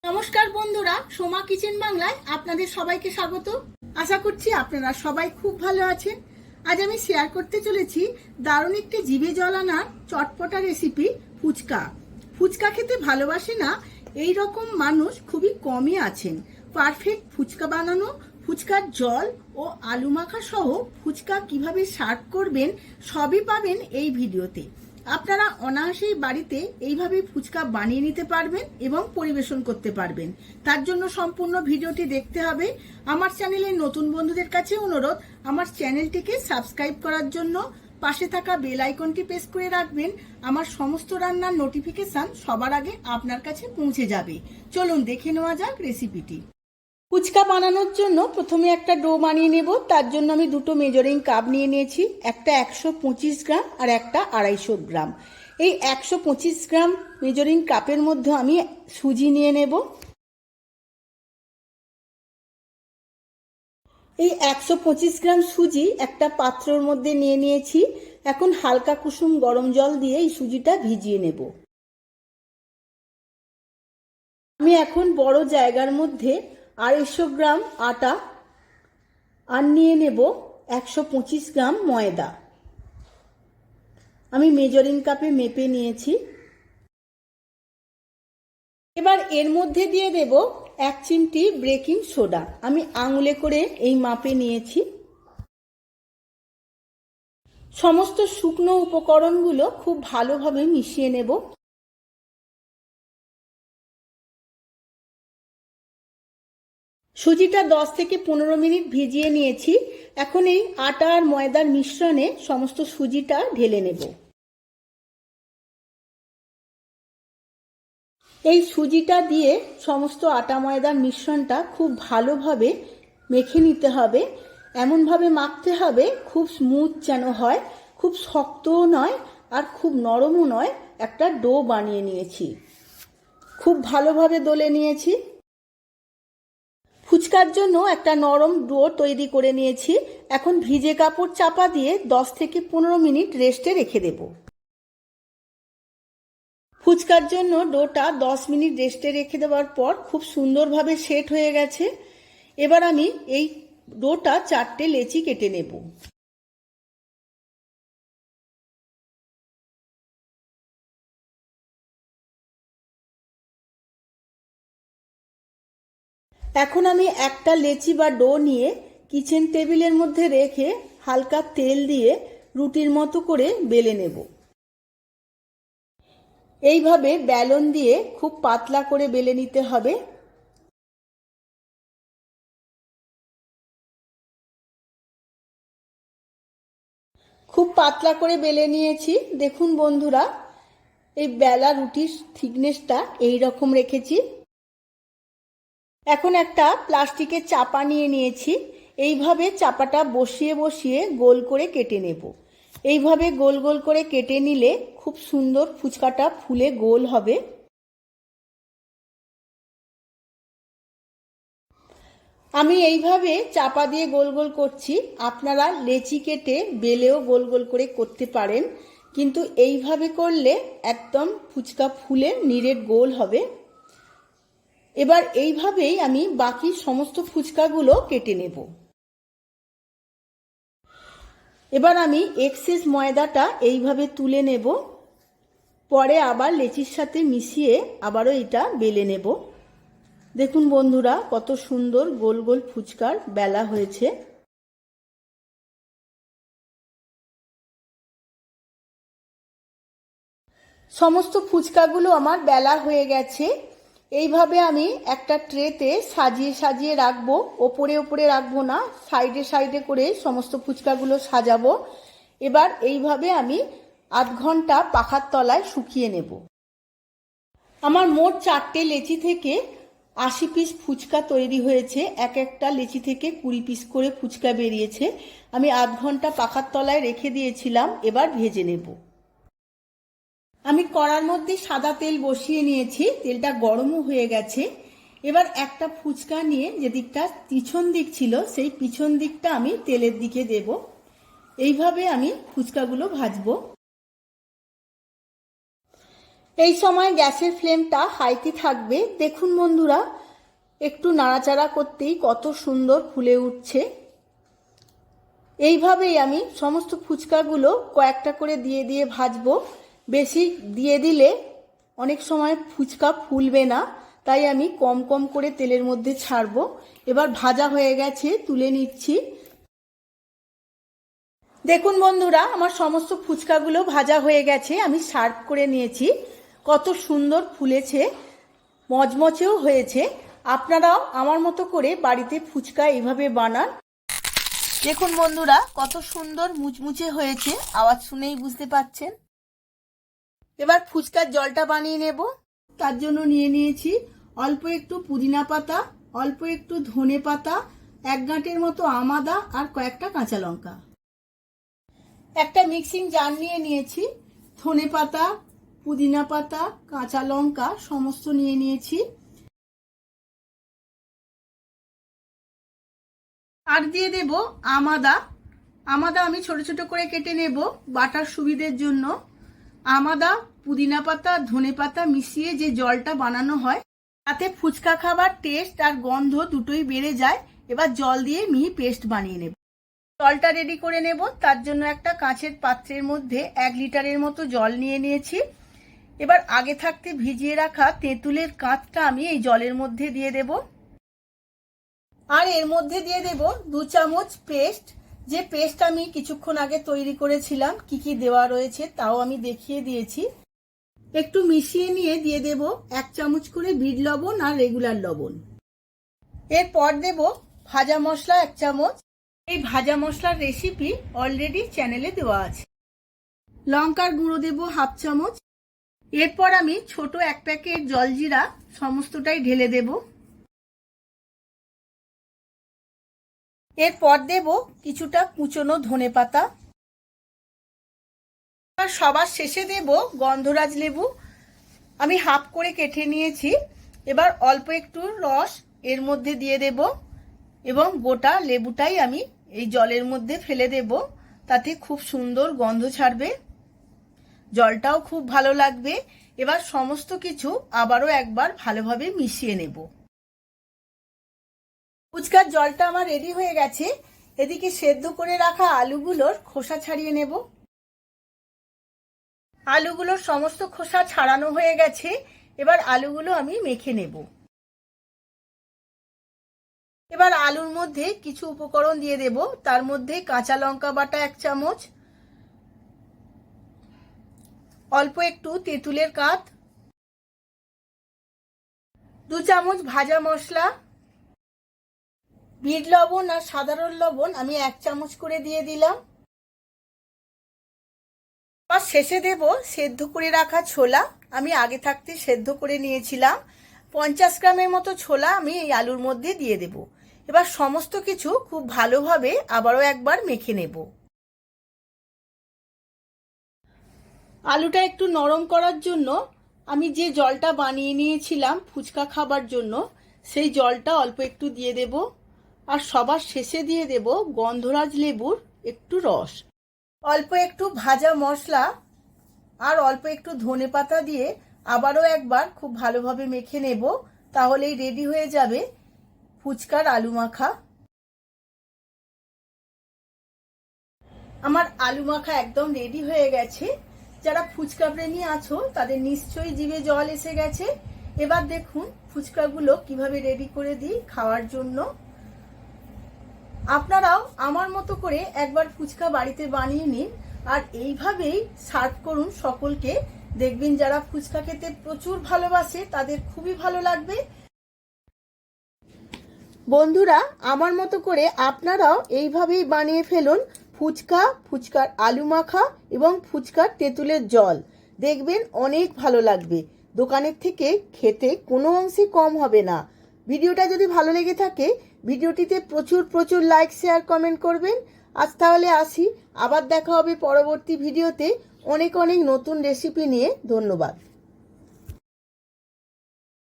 নমস্কার বন্ধুরা, সোমা কিচেন বাংলায় আপনাদের সবাইকে স্বাগত। আশা করছি আপনারা সবাই খুব ভালো আছেন। আজ আমি শেয়ার করতে চলেছি দারুণ একটি জিভে জল আনা চটপটা রেসিপি ফুচকা। ফুচকা খেতে ভালোবাসে না এই রকম মানুষ খুবই কমই আছেন। পারফেক্ট ফুচকা বানানো, ফুচকার জল ও আলু মাখা সহ ফুচকা কিভাবে সার্ভ করবেন সবই পাবেন এই ভিডিওতে। আপনারা অনায়াসেই বাড়িতে এইভাবে ফুচকা বানিয়ে নিতে পারবেন এবং পরিবেশন করতে পারবেন। তার জন্য সম্পূর্ণ ভিডিওটি দেখতে হবে। আমার চ্যানেলের নতুন বন্ধুদের কাছে অনুরোধ, আমার চ্যানেলটিকে সাবস্ক্রাইব করার জন্য পাশে থাকা বেল আইকনটি প্রেস করে রাখবেন। আমার সমস্ত রান্নার নোটিফিকেশন সবার আগে আপনার কাছে পৌঁছে যাবে। চলুন দেখে নেওয়া যাক রেসিপিটি। ফুচকা বানানোর জন্য প্রথমে একটা ডো বানিয়ে নেব। তার জন্য আমি দুটো মেজারিং কাপ নিয়ে নিয়েছি, একটা 125 গ্রাম আর একটা 250 গ্রাম। এই 125 গ্রাম মেজারিং কাপের মধ্যে আমি সুজি নিয়ে নেব। এই 125 গ্রাম সুজি একটা পাত্রের মধ্যে নিয়ে নিয়েছি। এখন হালকা কুসুম গরম জল দিয়ে এই সুজিটা ভিজিয়ে নেব। আমি এখন বড় জায়গার মধ্যে 250 গ্রাম আটা আর নিয়ে নেব 125 গ্রাম ময়দা। আমি মেজারিং কাপে মেপে নিয়েছি। এবার এর মধ্যে দিয়ে দেব 1 চিমটি বেকিং সোডা। আমি আঙুলে করে এই মাপে নিয়েছি। সমস্ত শুকনো উপকরণগুলো খুব ভালোভাবে মিশিয়ে নেব। সুজিটা 10 থেকে 15 মিনিট ভিজিয়ে নিয়েছি। এখন এই আটা আর ময়দার মিশ্রণে সমস্ত সুজিটা ঢেলে নেব। এই সুজিটা দিয়ে সমস্ত আটা ময়দার মিশ্রণটা খুব ভালোভাবে মেখে নিতে হবে। এমনভাবে মাখতে হবে খুব স্মুথ যেন হয়, খুব শক্তও নয় আর খুব নরমও নয়। একটা ডো বানিয়ে নিয়েছি, খুব ভালোভাবে দলে নিয়েছি। ফুচকার জন্য একটা নরম ডো তৈরি করে নিয়েছি। এখন ভিজে কাপড় চাপা দিয়ে 10 থেকে 15 মিনিট রেস্টে রেখে দেব। ফুচকার জন্য ডোটা 10 মিনিট রেস্টে রেখে দেওয়ার পর খুব সুন্দরভাবে সেট হয়ে গেছে। এবার আমি এই ডোটা 4টে লেচি কেটে নেব। এখন আমি একটা লেচি বা ডো নিয়ে কিচেন টেবিলের মধ্যে রেখে হালকা তেল দিয়ে রুটির মতো করে বেলে নেব। এইভাবে বেলন দিয়ে খুব পাতলা করে বেলে নিতে হবে। খুব পাতলা করে বেলে নিয়েছি। দেখুন বন্ধুরা, এই বেলা রুটির থিকনেসটা এই রকম রেখেছি। এখন একটা প্লাস্টিকের চাপা নিয়ে নিয়েছি। এইভাবে চাপাটা বসিয়ে বসিয়ে গোল করে কেটে নেব। এইভাবে গোল গোল করে কেটে নিলে খুব সুন্দর ফুচকাটা ফুলে গোল হবে। আমি এইভাবে চাপা দিয়ে গোল গোল করছি। আপনারা লেচি কেটে বেলেও গোল গোল করে করতে পারেন, কিন্তু এইভাবে করলে একদম ফুচকা ফুলে নিরেট গোল হবে। এবার এইভাবেই আমি বাকি সমস্ত ফুচকাগুলো কেটে নেব। এবার আমি এক্সেস ময়দাটা এইভাবে তুলে নেব। পরে আবার লেচির সাথে মিশিয়ে আবারও এটা বেলে নেব। দেখুন বন্ধুরা, কত সুন্দর গোল গোল ফুচকার বেলা হয়েছে। সমস্ত ফুচকাগুলো আমার বেলা হয়ে গেছে। এইভাবে আমি একটা ট্রেতে সাজিয়ে সাজিয়ে রাখবো। ওপরে ওপরে রাখবো না, সাইডে সাইডে করে সমস্ত ফুচকাগুলো সাজাবো। এবার এইভাবে আমি আধ ঘন্টা পাখার তলায় শুকিয়ে নেব। আমার মোট 4টে লেচি থেকে 80 পিস ফুচকা তৈরি হয়েছে। এক একটা লেচি থেকে 20 পিস করে ফুচকা বেরিয়েছে। আমি আধ ঘন্টা পাখার তলায় রেখে দিয়েছিলাম। এবার ভেজে নেব। আমি কড়ার মধ্যে সাদা তেল বসিয়ে নিয়েছি, তেলটা গরমও হয়ে গেছে। এবার একটা ফুচকা নিয়ে যে দিকটা পিছন দিক ছিল সেই পিছন দিকটা আমি তেলের দিকে দেব। এইভাবে আমি ফুচকাগুলো ভাজবো। এই সময় গ্যাসের ফ্লেমটা হাইতে থাকবে। দেখুন বন্ধুরা, একটু নাড়াচাড়া করতেই কত সুন্দর ফুলে উঠছে। এইভাবেই আমি সমস্ত ফুচকাগুলো কয়েকটা করে দিয়ে দিয়ে ভাজবো। বেশি দিয়ে দিলে অনেক সময় ফুচকা ফুলবে না, তাই আমি কম কম করে তেলের মধ্যে ছাড়বো। এবার ভাজা হয়ে গেছে, তুলে নিচ্ছি। দেখুন বন্ধুরা, আমার সমস্ত ফুচকাগুলো ভাজা হয়ে গেছে, আমি সার্ভ করে নিয়েছি। কত সুন্দর ফুলেছে, মচমচেও হয়েছে। আপনারাও আমার মতো করে বাড়িতে ফুচকা এইভাবে বানান। দেখুন বন্ধুরা, কত সুন্দর মুচমুচে হয়েছে, আওয়াজ শুনেই বুঝতে পাচ্ছেন। এবার ফুচকার জলটা বানিয়ে নেব। তার জন্য নিয়ে নিয়েছি অল্প একটু পুদিনা পাতা, অল্প একটু ধনে পাতা, 1 গাঁটের মতো আদা আর কয়েকটা কাঁচা লঙ্কা। একটা মিক্সিং জার নিয়ে নিয়েছি। ধনে পাতা, পুদিনা পাতা, কাঁচা লঙ্কা সমস্ত নিয়ে নিয়েছি। আর দিয়ে দেব আদা। আমি ছোট ছোট করে কেটে নেব বাটার সুবিধের জন্য। আদা, পুদিনা পাতা, ধনে পাতা মিশিয়ে যে জলটা বানানো হয়, তাতে ফুচকা খাবার টেস্ট আর গন্ধ দুটোই বেড়ে যায়। এবার জল দিয়ে মিহি পেস্ট বানিয়ে নেব। জলটা রেডি করে নেব। তার জন্য একটা কাঁচের পাত্রের মধ্যে 1 লিটারের মতো জল নিয়ে নিয়েছি। এবার আগে থাকতে ভিজিয়ে রাখা তেঁতুলের কাঁচটা আমি এই জলের মধ্যে দিয়ে দেব। আর এর মধ্যে দিয়ে দেব 2 চামচ পেস্ট। যে পেস্ট আমি কিছুক্ষণ আগে তৈরি করেছিলাম, কি কি দেওয়া রয়েছে তাও আমি দেখিয়ে দিয়েছি। একটু মিশিয়ে নিয়ে দিয়ে দেব 1 চামচ করে বিট লবণ আর রেগুলার লবণ। এরপর দেব ভাজা মশলা 1 চামচ। এই ভাজা মশলার রেসিপি অলরেডি চ্যানেলে দেওয়া আছে। লঙ্কার গুঁড়ো দেব 1/2 চামচ। এরপর আমি ছোট 1 প্যাকেট জলজিরা সমস্তটাই ঢেলে দেব। এরপর দেব কিছুটা কুচনো ধনে পাতা। আর সবার শেষে দেব গন্ধরাজ লেবু। আমি হাফ করে কেটে নিয়েছি। এবার অল্প একটু রস এর মধ্যে দিয়ে দেব এবং গোটা লেবুটাই আমি এই জলের মধ্যে ফেলে দেব। তাতে খুব সুন্দর গন্ধ ছাড়বে, জলটাও খুব ভালো লাগবে। এবার সমস্ত কিছু আবারও একবার ভালোভাবে মিশিয়ে নেব। ফুচকার জলটা আমার রেডি হয়ে গেছে। এদিকে সেদ্ধ করে রাখা আলুগুলোর খোসা ছাড়িয়ে নেব। আলুগুলোর সমস্ত খোসা ছাড়ানো হয়ে গেছে। এবার আলুগুলো আমি মেখে নেব। এবার আলুর মধ্যে কিছু উপকরণ দিয়ে দেব। তার মধ্যে কাঁচা লঙ্কা বাটা 1 চামচ, অল্প একটু তেঁতুলের কাঁচ, 2 চামচ ভাজা মশলা, বিট লবণ আর সাধারণ লবণ আমি 1 চামচ করে দিয়ে দিলাম। আর শেষে দেব সেদ্ধ করে রাখা ছোলা। আমি আগে থাকতে সেদ্ধ করে নিয়েছিলাম। 50 গ্রামের মতো ছোলা আমি এই আলুর মধ্যে দিয়ে দেব। এবার সমস্ত কিছু খুব ভালোভাবে আবারও একবার মেখে নেব। আলুটা একটু নরম করার জন্য আমি যে জলটা বানিয়ে নিয়েছিলাম ফুচকা খাবার জন্য, সেই জলটা অল্প একটু দিয়ে দেব। আর সবার শেষে দিয়ে দেব গন্ধরাজ লেবুর একটু রস, অল্প একটু ভাজা মশলা আর অল্প একটু ধনে পাতা দিয়ে আবারও একবার খুব ভালোভাবে মেখে নেব। তাহলেই রেডি হয়ে যাবে ফুচকার আলু মাখা। আমার আলু মাখা একদম রেডি হয়ে গেছে। যারা ফুচকা প্রেমী আছো তাদের নিশ্চয়ই জিভে জল এসে গেছে। এবার দেখুন ফুচকাগুলো কিভাবে রেডি করে দিই খাওয়ার জন্য। আপনারাও আমার মতো করে একবার ফুচকা বাড়িতে বানিয়ে নিন আর এইভাবেই সার্ভ করুন সকলকে। দেখবেন যারা ফুচকা খেতে প্রচুর ভালোবাসে তাদের খুবই ভালো লাগবে। বন্ধুরা, আমার মতো করে আপনারাও এইভাবেই বানিয়ে ফেলুন ফুচকা, ফুচকার আলু মাখা এবং ফুচকার তেঁতুলের জল। দেখবেন অনেক ভালো লাগবে। দোকানের থেকে খেতে কোনো অংশে কম হবে না। ভিডিওটা যদি ভালো লেগে থাকে ভিডিওটিতে প্রচুর প্রচুর লাইক, শেয়ার, কমেন্ট করবেন। আজ তাহলে আসি, আবার দেখা হবে পরবর্তী ভিডিওতে অনেক অনেক নতুন রেসিপি নিয়ে। ধন্যবাদ।